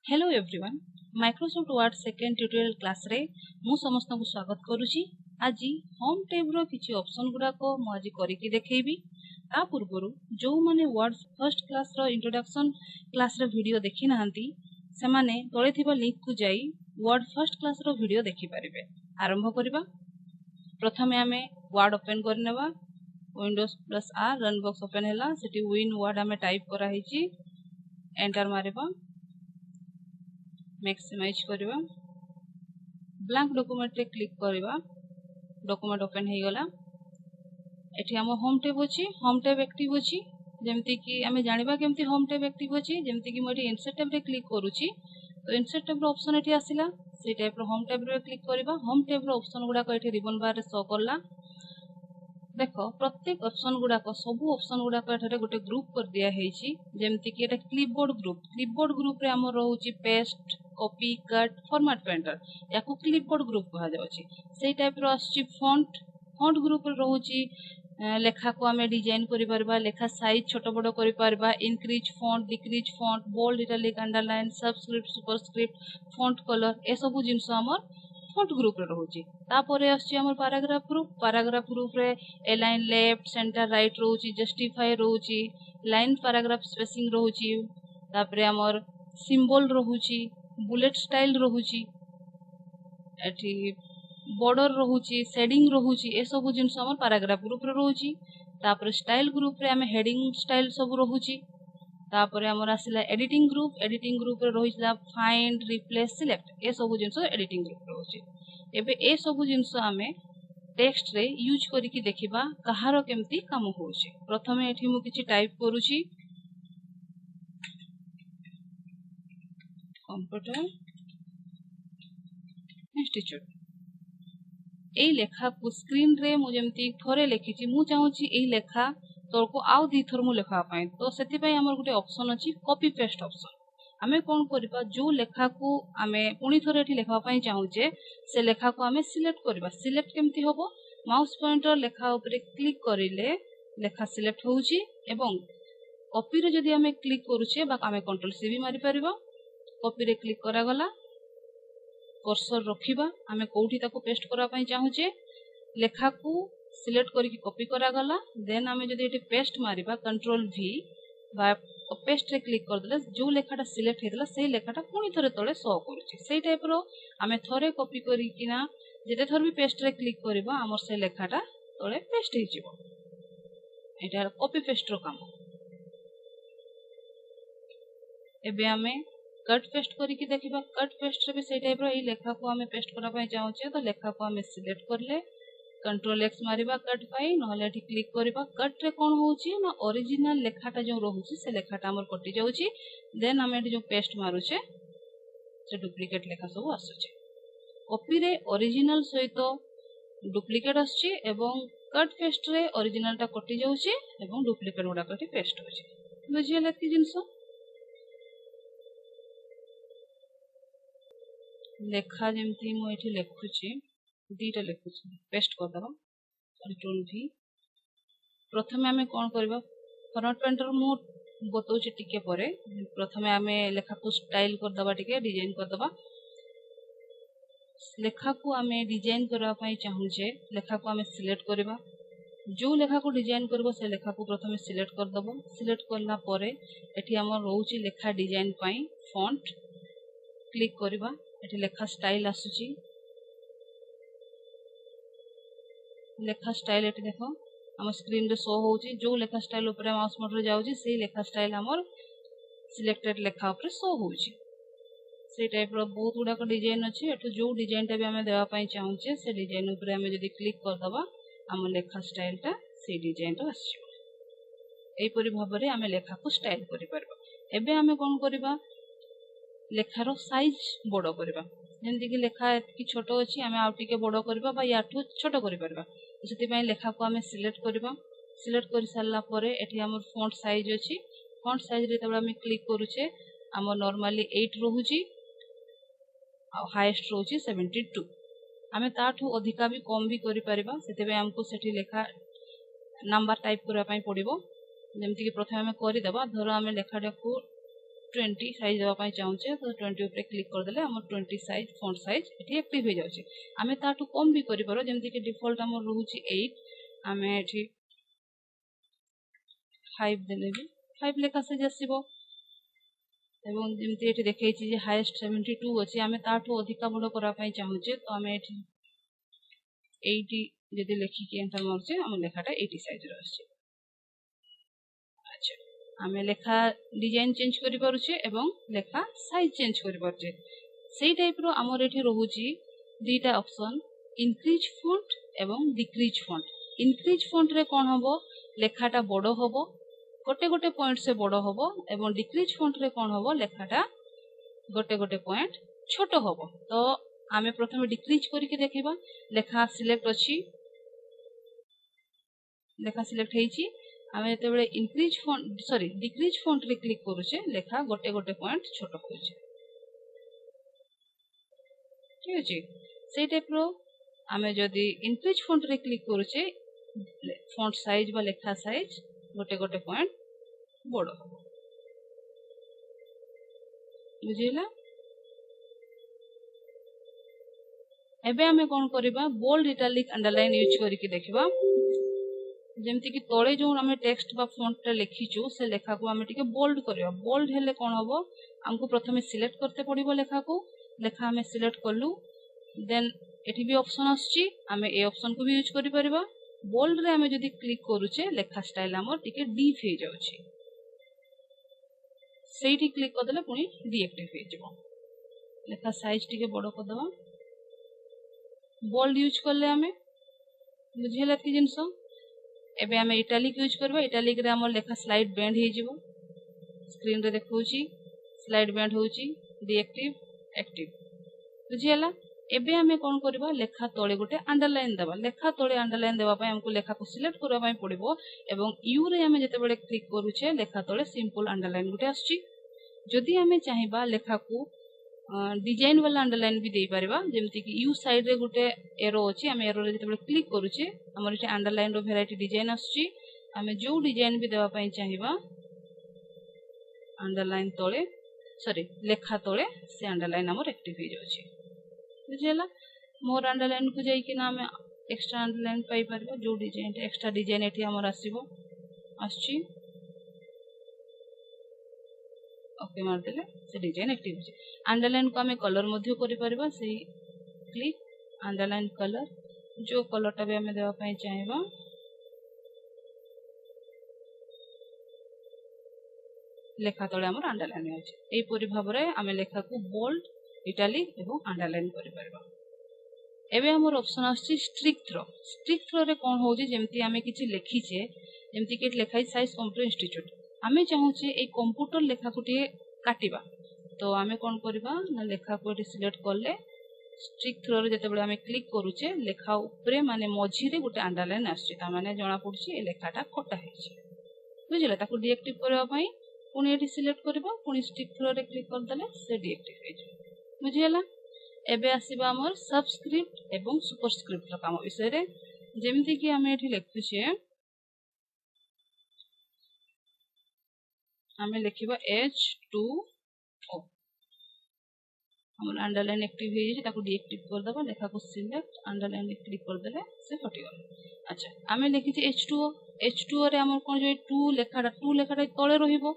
Hello everyone Microsoft word second tutorial class रे मु समस्त को स्वागत करुछि। आज होम टैब रो किछि ऑप्शन गुडा को मु आज करिकि देखैबी। ता पूर्वरु जो माने वर्ड फर्स्ट क्लास रो इंट्रोडक्शन क्लास रे वीडियो देखि नाहंती से माने तळे थिबा लिंक को जाई वर्ड फर्स्ट क्लास रो वीडियो देखि परिबे। आरंभ करिबा। प्रथमे हमें वर्ड ओपन करनेबा। Windows plus R run box open हैला सेठी विन वर्ड हमें टाइप करा हिची। एंटर मारिबा। मैक्सिमाइज करवा। ब्लैंक डॉक्यूमेंट रे क्लिक करवा। डॉक्यूमेंट ओपन हो गला। एठी हम होम टैब अछि। होम टैब एक्टिव अछि। जेमति कि हमें जानिबा केमति होम टैब एक्टिव अछि। जेमति कि म एठी इंसर्ट टैब रे क्लिक करूची तो इंसर्ट टैब रो ऑप्शन एठी आसिला। से टाइप रो होम टैब रे क्लिक करवा। होम टैब रो ऑप्शन गुडा को एठी रिबन बार रे शो करला। देखो प्रत्येक ऑप्शन गुडा को सब ऑप्शन गुडा को एठारे गोटे ग्रुप कर दिया हेची। जेमति कि एटा क्लिपबोर्ड ग्रुप रे हम रहउची paste copy cut format painter याकू क्लिपबोर्ड ग्रुप कहा जाउची। सेही टाइप रो आछि फॉन्ट ग्रुप रे रहउची। लेखा को हमें डिजाइन करि परबा। लेखा साइज छोट बड़ करि परबा। Increase font decrease font bold italic underline subscript superscript font colour ए सब जिंस हमर फॉन्ट ग्रुप रे रहउची। तापरे आछि हमर पैराग्राफ ग्रुप रे अलाइन लेफ्ट सेंटर राइट रहउची जस्टिफाई रहउची लाइन पैराग्राफ स्पेसिंग रहउची। तापरे हमर सिंबल रहउची बुलेट स्टाइल रहउची एठी बॉर्डर रहउची शेडिंग रहउची ए सब जिंस हमर पैराग्राफ ग्रुप रे रहउची। तापरे स्टाइल ग्रुप रे हमें हेडिंग स्टाइल सब रहउची। तापरे हमर आसिला एडिटिंग ग्रुप रे रहिसला फाइंड रिप्लेस सिलेक्ट ए सब जिंस एडिटिंग ग्रुप रे रहउची। एबे ए सब जिंस हमें टेक्स्ट रे यूज करी कि देखिबा कहारो केमती काम होउची। प्रथमे एठी मु किछि टाइप करूची कंप्यूटर इंस्टीट्यूट। एई लेखा को स्क्रीन रे मु जेमती थोरे लेखिची मु चाहूची एई लेखा तोरको आउ दी थोर मु लेखा पाई तो सेति पई हमर गुटे ऑप्शन अछि कॉपी पेस्ट ऑप्शन। हमें कोन करबा जो लेखा को हमें पुनी थोरे एठी लेखा पाई चाहूचे से लेखा को हमें सिलेक्ट करबा। सिलेक्ट केमती होबो माउस पॉइंटर लेखा ऊपर क्लिक करिले लेखा सिलेक्ट होउची एवं कॉपी रे जदी हमें क्लिक करूचे बा हमें कंट्रोल सी भी मारी परबा। कॉपी रे क्लिक करा गला कर्सर रखिबा हमें कोठी ताको पेस्ट करा पई चाहूचे लेखा को सिलेक्ट करके कॉपी करा गला। देन हमें जदी एठी पेस्ट मारिबा कंट्रोल वी बा पेस्ट रे क्लिक कर देले जो लेखाटा सिलेक्ट हेतला सेही लेखाटा पुनी थरे तळे शो करूची। सेही टाइप रो हमें थरे कॉपी करी किना जेते थर भी पेस्ट रे क्लिक करबा हमर से लेखाटा तळे पेस्ट हे जिवो। एटा कॉपी पेस्ट रो काम। एबे हमें कट पेस्ट करी कि देखिबा कट पेस्ट रे भी सेही टाइप रो ए लेखा को हमें पेस्ट करा पई चाहूचे तो लेखा को हमें सिलेक्ट करले कंट्रोल एक्स मारिबा कट पाई नहले एठी क्लिक करबा। कट रे कोन होउची ना ओरिजिनल लेखाटा जो रहउची से लेखाटा हमर कटि जाउची। देन हमें एठी जो पेस्ट मारुचे से डुप्लीकेट लेखा सब आसुचे। कॉपी रे ओरिजिनल सहित डुप्लीकेट आसुची एवं कट पेस्ट रे ओरिजिनल टा कटि जाउची एवं डुप्लीकेट गुडा कटि पेस्ट होउची। बुझियले एति जिंस लेखा जेमती मु एठी लेखुची दीटा लेखुची पेस्ट कर दबा कंट्रोल भी। प्रथमे हमें कोन करबा फॉर्मेट पेंटर मु बतौची टिके परे। प्रथमे हमें लेखा को स्टाइल कर दबा टिके डिजाइन कर दबा। लेखा को हमें डिजाइन करबा पई चाहूचे लेखा को हमें सिलेक्ट करबा। जो लेखा को डिजाइन करबो से लेखा को प्रथमे सिलेक्ट कर दबो। सिलेक्ट करला परे एठी हमर रहउची लेखा डिजाइन पई फॉन्ट क्लिक करबा। एठी लेखा स्टाइल आसुची लेखा स्टाइल एठी देखो हम स्क्रीन रे शो होउची जो लेखा स्टाइल ऊपर माउस मोटर जाउची सेही लेखा स्टाइल हमर सिलेक्टेड लेखा ऊपर शो होउची। से टाइप रो बहुत गुडा को डिजाइन अछि। एठो जो डिजाइन टा भी हमें देवा पई चाहूचे से डिजाइन ऊपर हमें जदी क्लिक कर दबा हम लेखा स्टाइल टा से डिजाइन रो आछियो। एई परि भाबरे हमें लेखा को स्टाइल करि परबा। एबे हमें कोन करबा लेखार साइज बड़ करबा। जेमति कि लेखा कि छोट अछि हमें आउटी के बड़ करबा बा याठू छोट करि परबा। सेति पई लेखा को हमें सिलेक्ट करबा। सिलेक्ट करि सारला परे एठी हमर फॉन्ट साइज अछि। फॉन्ट साइज रे तबे हमें क्लिक करूचे हमर नॉर्मली 8 रहउची आ हाईएस्ट रहउची 72। हमें ताठू अधिका भी कम भी करि परबा। सेति पई हमको सेठी लेखा नंबर टाइप करबा पई पड़िबो। जेमति कि प्रथमे हमें करि दबा धरो हमें लेखाटा को 20 साइज देवाई चाहूचे तो 20 ऊपर क्लिक करदेले आम 20 साइज फॉन्ट साइज ये एक्टिव हो जाए। आम ताठू कम भी कर जमी कि डिफॉल्ट आम रोचे 8 आम ये 5 देले भी 5 लेखा साइज आसो। एवं जमी ये देखी हाएस्ट 72 अच्छे आम ताठू अधिका बड़ करने चाहूचे तो आम ये 80 जदि लेखिकी एंटर मारुचे आम लेखाटा 80 साइज रही। अच्छा आम लेखा डिजाइन चेंज करि पारुचे एवं लेखा साइज चेंज करि पारुचे। सेही टाइप रो हमर एठी रहूची दुईटा ऑप्शन इंक्रीज फॉन्ट एवं डिक्रीज फॉन्ट। इंक्रीज फॉन्ट रे कोन हबो लेखाटा बड़ो हबो गोटे गोटे पॉइंट से बड़ो हबो एवं डिक्रीज फॉन्ट रे कोन हबो लेखाटा गोटे गोटे पॉइंट छोटो हबो। तो आमे प्रथमे डिक्रीज करके देखिबा। लेखा सिलेक्ट अछि लेखा सिलेक्ट हेची आम जो increase font sorry decrease font रे क्लिक करूचे लेखा गोटे गोटे पॉइंट छोट होचे। ठीक अछि से टाइप रो आम जदि इंक्रीज फॉन्ट रे क्लिक करूचे फॉन्ट साइज बा लेखा साइज गोटे गोटे पॉइंट बड़ हो। बुझिला एबे आमे कोन करबा बोल्ड इटालिक अंडरलाइन यूज करके देखिबा। जमती कि तले जो आम टेक्स्ट बा फॉन्ट लिखीचु से लेखा को आम टिके बोल्ड करबा। बोल्ड हेले कोन हबो हमको प्रथमे सिलेक्ट करते पड़िबो लेखा को। लेखा आम सिलेक्ट कलु देन एठी भी ऑप्शन आछी आम ए ऑप्शन को भी यूज करि परिबा। बोल्ड रे आम जदि क्लिक करूचे लेखा स्टाइल हमर टिके डीप हे जाउची सेठी क्लिक कर देले पुनी डीएक्टिव हे जिवो। लेखा साइज टिके बड़ कर दबा। बोल्ड यूज करले आम बुझिला कि जिंस एबे आम इटालिक यूज करबा। इटालिक रे हमर लेखा स्लाइड बेंड हे जिवो। स्क्रीन रे देखौची स्लाइड बेंड होची डीएक्टिव एक्टिव बुझिला। एबे आमे कोन करबा लेखा तळे गोटे अंडरलाइन देबा। लेखा तळे अंडरलाइन देबा पय हमको लेखा को सिलेक्ट करबा पय पड़िबो एवं यू रे आमे जते बेले क्लिक करूचे लेखा तळे सिंपल अंडरलाइन गोटे आछी। जदि आमे चाहिबा लेखा को डिजाइन वाला अंडरलाइन भी दे पारिबा। जेमति कि यू साइड रे गोटे एरो अछि आमे एरो रे जते बेले क्लिक करूचे हमर इटे अंडरलाइन रो वेराइटी डिजाइन आछी। आमे जो डिजाइन भी देबा पय चाहिबा अंडरलाइन तळे सॉरी लेखा तळे से अंडरलाइन हमर एक्टिव हो जाउची। बुझिला मोर अंडरलाइन को जाई कि ना आमे एक्स्ट्रा अंडरलाइन पाई परबा। जो डिजाइन एक्स्ट्रा डिजाइन एठी हमर आसीबो आछी ओके मार देले से डिजाइन एक्टिव हो। अंडरलाइन को आमे कलर मध्य करि परबा। से क्लिक अंडरलाइन कलर जो कलरटा भी आमे देबा पय चाहिबा लेखा तळे हमर अंडरलाइन होची। एई परि भाबरे आमे लेखा को बोल्ड इटालिक एवं अंडरलाइन करि परबा। एबे हमर ऑप्शन आछि स्ट्रिक थ्रो। स्ट्रिक थ्रो रे कोन होची जेमति आमे किछि लेखिचे जेमति कि लेखाई साइंस कंप्यूटर इंस्टीट्यूट आमे चाहूचे ए कंप्यूटर लेखा को टे काटिबा। तो आमे कोन करबा ना लेखा को एटी सिलेक्ट करले स्ट्रिक थ्रो रे जते बेले आमे क्लिक करूचे लेखा ऊपरे माने मझी रे गोटे अंडरलाइन आछि ता माने जणा पडुची ए लेखाटा कटा हेछि। बुझिला ताको डीएक्टिव करबा पई पुनी एटी सिलेक्ट करबा पुनी स्ट्रिक थ्रो रे क्लिक कर देले से डीएक्टिव हे जे। बुझिला एबे आसीबा हमर सबस्क्रिप्ट एवं सुपरस्क्रिप्ट काम विषय रे। जेमति कि आमे एठी लिखुचे आमे लिखिबा H2O हमर अंडरलाइन एक्टिव हे जे ताको डीएक्टिव कर दबा। लेखा को सिलेक्ट अंडरलाइन रे क्लिक कर देले से हटि गला। अच्छा आमे लिखिचे H2O। H2O रे हमर कोन जे 2 लेखाटा तळे रहिबो।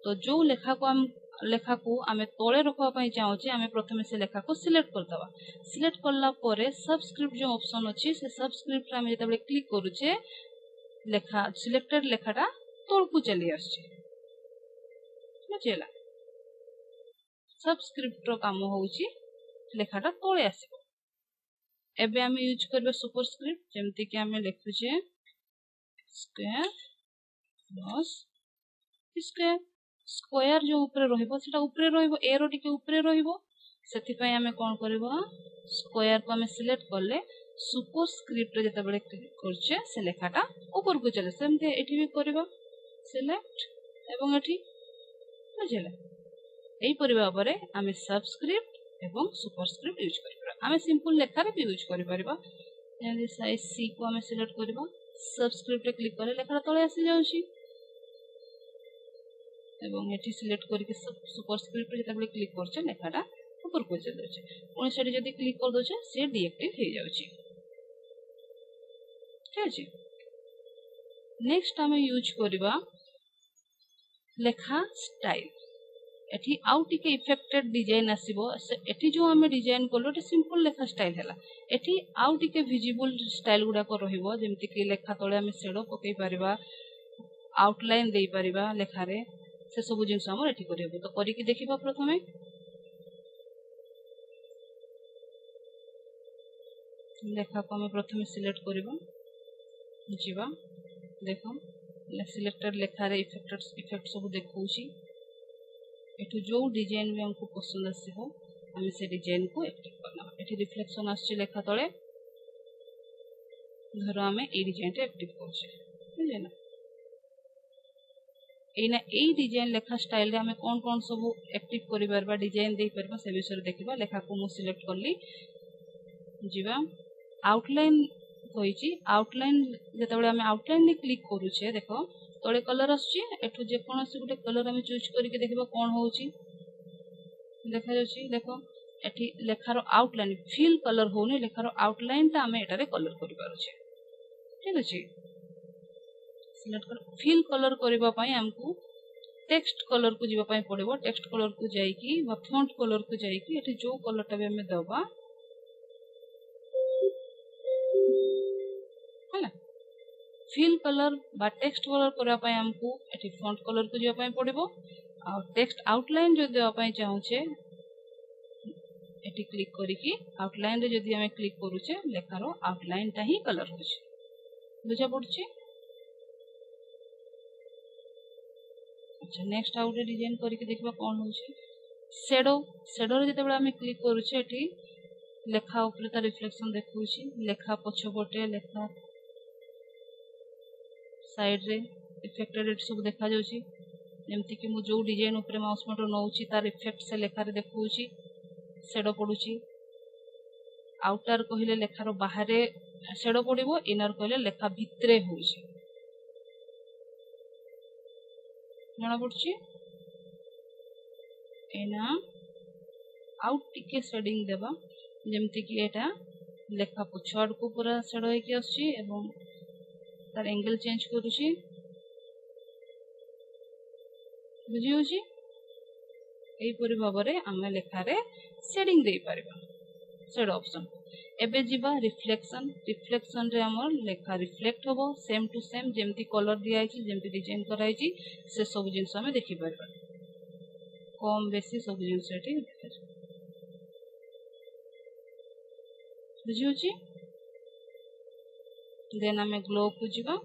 तो जो लेखा को आमे तळे रखवा पय चाहूचे आमे प्रथमे से लेखा को सिलेक्ट कर दबा। सिलेक्ट करला परे सबस्क्रिप्ट जो ऑप्शन अछि से सबस्क्रिप्ट रे आमे जते बेले क्लिक करूचे लेखा सिलेक्टेड लेखाटा तळकु चली आछे। बुझिला सबस्क्रिप्ट रो काम होउची लेखाटा तळे आसीबो। एबे आमे यूज करबा सुपरस्क्रिप्ट जेमति कि आमे लिखुचे स्क्वायर प्लस स्क्वायर। स्क्वायर जो ऊपर रहिबो सेटा ऊपर रहिबो एरो टिके ऊपर रहिबो सेति पय आमे कोन करबा स्क्वायर को आमे सिलेक्ट करले सुपरस्क्रिप्ट रे जते बेले क्लिक करछे से लेखाटा ऊपर को चले। सेमते एठी भी करबा सिलेक्ट एवं एठी बुझिला एई परिबा परे आमे सबस्क्रिप्ट एवं सुपरस्क्रिप्ट यूज करबा। आमे सिंपल लेखा रे भी यूज करि परबा। जेमि साइज सी को आमे सिलेक्ट करबा सबस्क्रिप्ट रे क्लिक करले लेखाटा तळे आसी जाउची। एवं एठी सिलेक्ट करके सुपरस्क्रिप्ट जेतेबेले क्लिक करछे लेखाटा ऊपर को चल जाउछे पुणी सेठी जदी क्लिक कर दोछे से डीएक्टिव हो जाउछे ठीक अछि। नेक्स्ट आमे यूज करबा लेखा स्टाइल एठी आउ टिके इफेक्टेड डिजाइन आसीबो एठी जो हमें डिजाइन करलो एठी सिंपल लेखा स्टाइल हैला एठी आउ टिके विजिबल स्टाइल गुडा को रहिबो जेमति कि लेखा तळे हमें शेडो पकई परिबा आउटलाइन दे परिबा लेखा रे से सब जिंस हमर एठी करिबो तो करी कि देखिबा प्रथमे लेखा को हमें प्रथमे सिलेक्ट करबा जिबा देखो सिलेक्टेड लेखा रे इफेक्ट सब देखौची एठू जो डिजाइन में हमको पसंद आसीबो हमें से डिजाइन को एक्टिव करना एठी रिफ्लेक्शन आछी लेखा तळे धरो हमें ए डिजाइन रे एक्टिव करछे बुझे ना एना ए डिजाइन लेखा स्टाइल रे हमें कोन कोन सब एक्टिव करि परबा डिजाइन दे परबा से विषय देखिबा लेखा को मु सिलेक्ट करली जिबा आउटलाइन होईची आउटलाइन जेतेबेले हमें आउटलाइन ने क्लिक करूछे देखो तळे कलर आछी एठू जे कोनोसी गुटे कलर हमें चूज करके देखिबा कोन होउची देखा जाउची देखो एठी लेखार आउटलाइन फिल कलर होनी लेखार आउटलाइन ता हमें एटारे कलर करि पारुछे ठीक अछि। सिलेक्ट कर फिल कलर करबा पई हमकु टेक्स्ट कलर को जीवा पई पड़िबो टेक्स्ट कलर को जाई कि बा फॉन्ट कलर को जाई कि एठी जो कलर ता हमें दबा हैला फिल कलर बा टेक्स्ट कलर करबा पई हमकु एठी फॉन्ट कलर को जीवा पई पड़िबो आ टेक्स्ट आउटलाइन जो देबा पई चाहूछे एठी क्लिक करी कि आउटलाइन रे जदी हमें क्लिक करूछे लेखारो आउटलाइन ता ही कलर होछे बुझा पड़छे। अच्छा नेक्स्ट आउटे डिजाइन करके देखबा कोन होछे शेडो शेडो रे जेतेबेले हमें क्लिक करूछे एठी लेखा ऊपर ता रिफ्लेक्शन देखौछि लेखा पछपटे लेखा साइड रे इफेक्टेड एट सब देखा जाउछि जेमति कि मु जो डिजाइन ऊपर माउस बटन नउछि तार इफेक्ट से लेखा रे देखौछि शेडो पडुछि आउटर कहिले लेखार बाहरे शेडो पडिबो इनर कहिले लेखा भितरे होउछि जणा पडुछि एना आउट टिके शेडिंग देबा जेमति कि एटा लेखा पछाड़ को पूरा शेडो हे कि आछि एवं तार एंगल चेंज करूछि बुझी होछि एई परि भाबरे आमे लेखा रे शेडिंग दे परिबा शेड ऑप्शन एबे जीवा रिफ्लेक्शन रिफ्लेक्शन रे हमर लेखा रिफ्लेक्ट होबो सेम टू सेम जेमति कलर दिया आइछि जेमति डिजाइन कराइछि से सब जिंस हमें देखि परबा कम बेसी सब जिंस एठी बुझी होछि देन हमें ग्लो को जीवा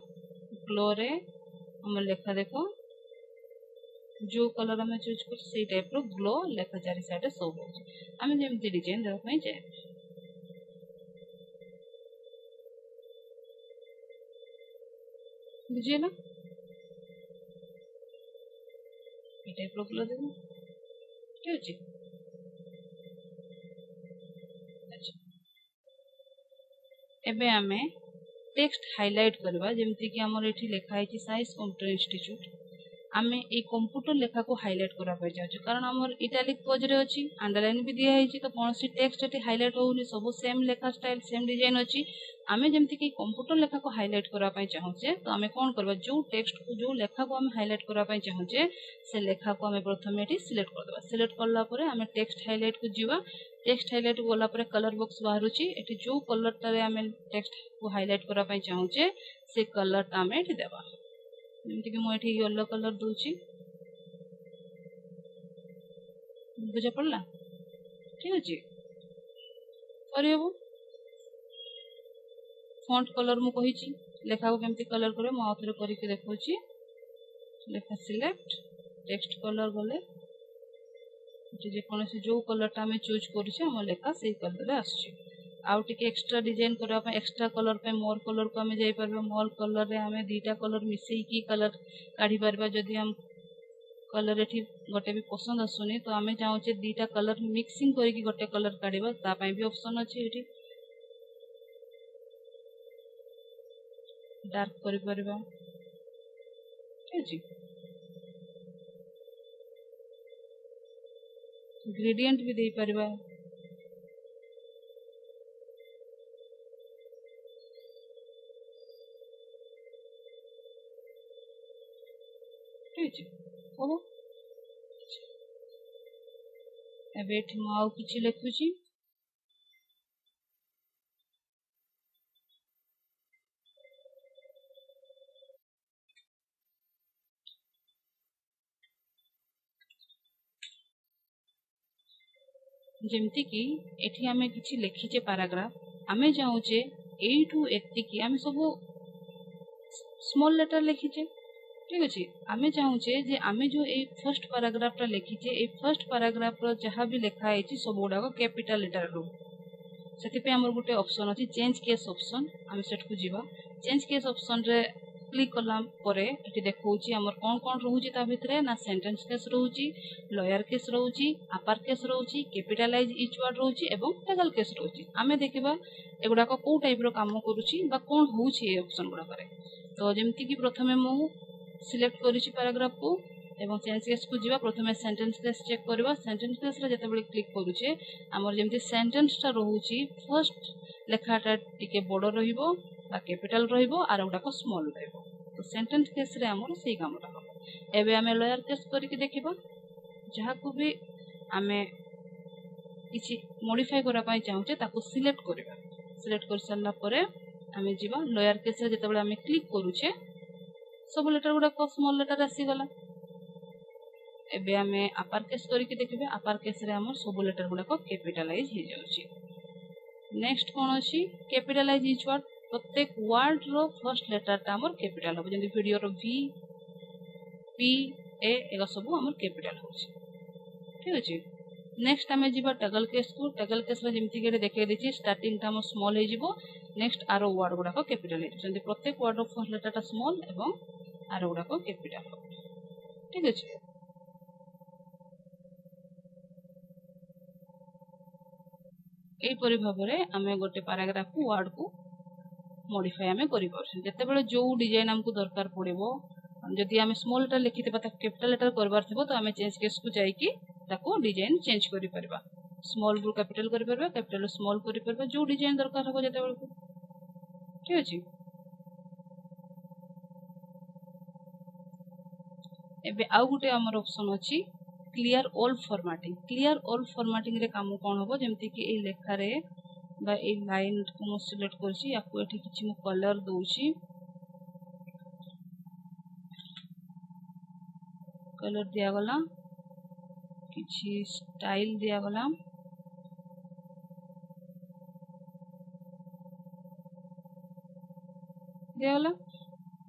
ग्लो रे हम लेखा देखो जो कलर हमें चूज कर से टाइप रो ग्लो लेखा चारि साइड शो हो हमें जेमति डिजाइन देबा पई जाय बुझिएला ए टाइप रो ग्लो देबो ठीक अछि। अच्छा एबे हमें टेक्स्ट हाइलाइट करबा जेमति कि हमर एठी लेखा आइछि साइंस कंप्यूटर इंस्टीट्यूट आमे ए कंप्यूटर लेखा को हाइलाइट करा पाइ जाउछ कारण हमर इटैलिक पेज रे अछि अंडरलाइन भी दिया आइछि तो कोनसी टेक्स्ट एठी हाइलाइट होउनी सब सेम लेखा स्टाइल सेम डिजाइन अछि आमे जेमति कि कंप्यूटर लेखा को हाइलाइट करा पाइ चाहूछे तो आमे कोन करबा जो टेक्स्ट को जो लेखा को हम हाइलाइट करा पाइ चाहूछे से लेखा को हमें प्रथमे एठी सिलेक्ट कर देबा सिलेक्ट करला परे हमें टेक्स्ट हाइलाइट को जीवा टेक्स्ट हाइलाइट गोला परे कलर बॉक्स बाहरुची एठी जो कलर तारे हमें टेक्स्ट को हाइलाइट करा पाइ चाहूछे से कलर ता हमें एठी देबा जेमति कि मो एठी येलो कलर दोची बुझा पड़ला ठीक अछि करियबो फॉन्ट कलर मु कहिची लेखा को केमति कलर करे मु आउथरे करिके देखौची लेखा सिलेक्ट टेक्स्ट कलर गले जे कोनोसी जो कलर ता हमें चूज करूछे हम लेखा सेही कलर रे आछी आउ टिके एक्स्ट्रा डिजाइन करबा पे एक्स्ट्रा कलर पे मोर कलर को हमें जाई परबे मोर कलर रे हमें दीटा कलर मिसई की कलर काढी परबा जदी हम कलर एठी गोटे भी पसंद आसुनी तो हमें चाहूचे दीटा कलर मिक्सिंग करके गोटे कलर काढिबा ता पई भी ऑप्शन अछि एठी डार्क करि परबा ठीक अछि ग्रेडियंट भी दे परिबा। ठीक है हो एबे एठी मु आउ किछि लिखुछि जेमती कि एठी आमे किछि लिखिचे पैराग्राफ आमे चाहूचे एठू एतिकी आमे सब स्मॉल लेटर लिखिचे। ठीक अछि आमे चाहूचे जे आमे जो ए फर्स्ट पैराग्राफ टा लिखिचे ए फर्स्ट पैराग्राफ रो जहा भी लिखा है सब गुडा को कैपिटल लेटर रो सेति पे हमर गुटे ऑप्शन अछि चेंज केस ऑप्शन आमे सेट को जीवा चेंज केस ऑप्शन रे क्लिक करला परे एटी देखौची हमर कोन कोन रहूची ता भितरे ना सेंटेंस केस रहूची लॉयर केस रहूची अपर केस रहूची कैपिटलाइज इच वर्ड रहूची एवं लेगल केस रहूची आमे देखिबा एगुडा को को टाइप रो काम करूची बा कोन होउची ए ऑप्शन गुडा करे। तो जेमती कि प्रथमे मु सिलेक्ट करिछि पैराग्राफ को एवं चेंज केस को जीवा प्रथमे सेंटेंस केस चेक करबा सेंटेंस केस रे जते बेले क्लिक करूचे हमर जेमती सेंटेंस ता रहूची फर्स्ट लेखाटा टिके बड़ रहिबो बा कैपिटल रहिबो आर उडा को स्मॉल रहिबो। तो सेंटेंस केस रे हमर सेही कामटा हो। एबे हमें लॉयर केस करके देखिबा जहा को भी हमें किछि मॉडिफाई करा पई चाहूचे ताको सिलेक्ट करबा सिलेक्ट कर सरला परे हमें जीवा लॉयर केस रे जते बेले हमें क्लिक करूचे सब लेटर गुडा को स्मॉल लेटर आसी गला। एबे हमें अपर केस करके देखिबे अपर केस रे हमर सब लेटर गुडा को कैपिटलाइज हो जाउची। नेक्स्ट कोन अछि कैपिटलाइज इच वर्ड प्रत्येक वर्ड रो फर्स्ट लेटर ता हमर कैपिटल हो जंदी वीडियो रो वी पी ए एगा सब हमर कैपिटल होची। ठीक अछि नेक्स्ट हमें जीवा टगल केस को टगल केस रे जेमति के देखे देछि स्टार्टिंग ता हमर स्मॉल हे जिवो नेक्स्ट आरो वर्ड गुडा को कैपिटल हे जंदी प्रत्येक वर्ड रो फर्स्ट लेटर ता स्मॉल एवं आरो गुडा को कैपिटल हो। ठीक अछि एई परि भाबरे हमें गोटे पैराग्राफ को वर्ड को मॉडिफाई हमें करि परछु जते बेले जो डिजाइन हमको दरकार पड़िबो जदि हमें स्मॉल लेटर लिखिते ता कैपिटल लेटर करबार थिबो तो हमें चेंज केस को जाई कि ताको डिजाइन चेंज करि परबा स्मॉल रू कैपिटल करि परबा कैपिटल स्मॉल करि परबा जो डिजाइन दरकार हो जते बेले। ठीक अछि एबे आउ गुटे हमर ऑप्शन अछि क्लियर ऑल फॉर्मेटिंग रे काम कोन होबो जेमति कि ए लेखा रे बा ए लाइन को मु सिलेक्ट करछि याको एठी किछि मु कलर दोछि कलर दिया गला किछि स्टाइल दिया गला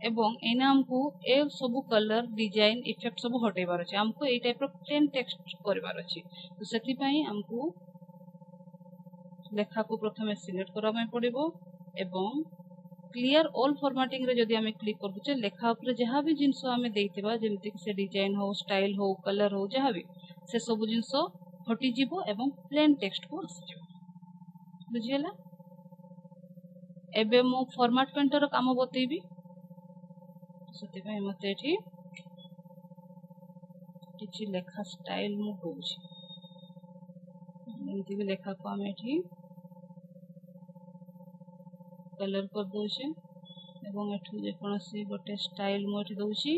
एवं एना हमको ए सब कलर डिजाइन इफेक्ट सब हटेबार अछि हमको ए टाइप रो प्लेन टेक्स्ट करबार अछि। तो सेति पई हमको लेखा को प्रथमे सिलेक्ट करा में पड़िबो एवं क्लियर ऑल फॉर्मेटिंग रे जदि हमें क्लिक करबो जे लेखा ऊपर जहा भी जिंस हमें देइतिबा जेमति से डिजाइन हो स्टाइल हो कलर हो जहा भी से सब जिंस हटि जिवो एवं प्लेन टेक्स्ट को आसी जिवो बुझियला। एबे मो फॉर्मेट पेंटर काम बतेबी सेति पई मते एठी किछि लेखा स्टाइल मु दोछि जेमति भी लेखा को हम एठी कलर कर दोछे एवं एठु जे कोनोसी गोटे स्टाइल मु एठी दोछि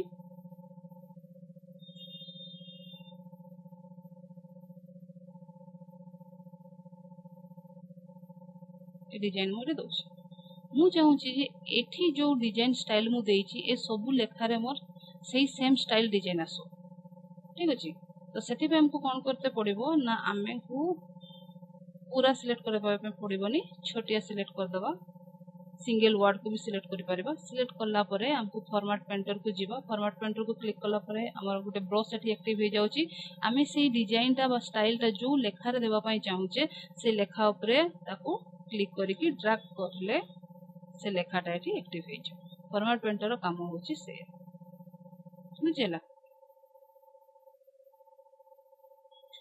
ए डिजाइन मु एठी दोछि मु चाहूची जे एठी जो डिजाइन स्टाइल मु देइछि ए सब लेखा रे मोर सही सेम स्टाइल डिजाइन आसो। ठीक अछि तो सेति पे हमको कोन करते पड़िबो ना आमे को पूरा सिलेक्ट करबा पे पड़िबोनी छोटिया सिलेक्ट कर दबा सिंगल वर्ड को भी सिलेक्ट करि परिबा सिलेक्ट करला परे हमको फॉर्मेट पेंटर को जीवा फॉर्मेट पेंटर को क्लिक करला परे हमर गुटे ब्रश एठी एक्टिव हो जाउची आमे सेही डिजाइन ता बा स्टाइल ता जो लेखा रे देबा पई चाहूचे से लेखा ऊपर ताको क्लिक करिकि ड्रैग करले से लेखाटा एठी एक्टिव हो जाय फॉर्मेट पेंटर काम होची से बुझेला।